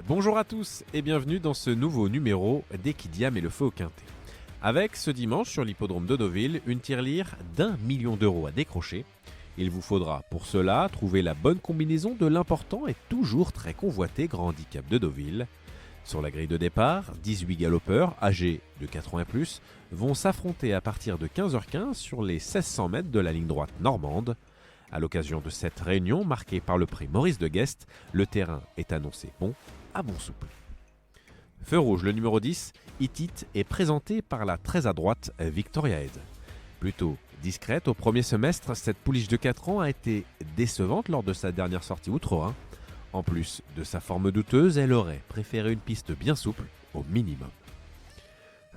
Bonjour à tous et bienvenue dans ce nouveau numéro d'Equidia met le feu au quintet. Avec ce dimanche sur l'hippodrome de Deauville, une tirelire d'1 million d'euros à décrocher. Il vous faudra pour cela trouver la bonne combinaison de l'important et toujours très convoité Grand Handicap de Deauville. Sur la grille de départ, 18 galopeurs âgés de 4 ans et plus vont s'affronter à partir de 15h15 sur les 1600 mètres de la ligne droite normande. À l'occasion de cette réunion marquée par le prix Maurice de Guest, le terrain est annoncé bon à bon souple. Feu rouge, le numéro 10, Itit, est présenté par la très adroite Victoria Head. Plutôt discrète au premier semestre, cette pouliche de 4 ans a été décevante lors de sa dernière sortie outre-Rhin. En plus de sa forme douteuse, elle aurait préféré une piste bien souple au minimum.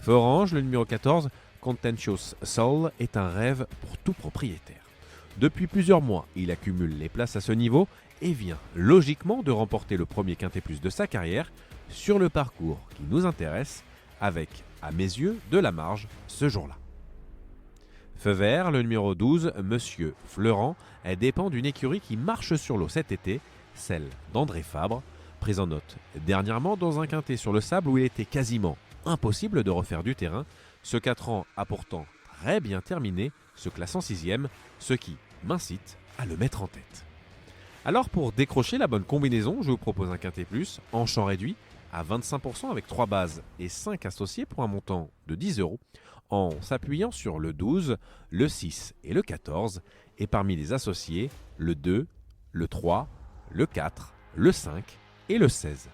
Feu orange, le numéro 14, Contentious Soul, est un rêve pour tout propriétaire. Depuis plusieurs mois, il accumule les places à ce niveau et vient logiquement de remporter le premier Quintet Plus de sa carrière sur le parcours qui nous intéresse, avec, à mes yeux, de la marge ce jour-là. Feu vert, le numéro 12, Monsieur Fleurant, dépend d'une écurie qui marche sur l'eau cet été, celle d'André Fabre, prise en note dernièrement dans un quintet sur le sable où il était quasiment impossible de refaire du terrain. Ce 4 ans a pourtant très bien terminé, se classe en 6e, ce qui m'incite à le mettre en tête. Alors pour décrocher la bonne combinaison, je vous propose un quintet plus en champ réduit à 25% avec 3 bases et 5 associés pour un montant de 10 euros en s'appuyant sur le 12, le 6 et le 14 et parmi les associés, le 2, le 3, le 4, le 5 et le 16.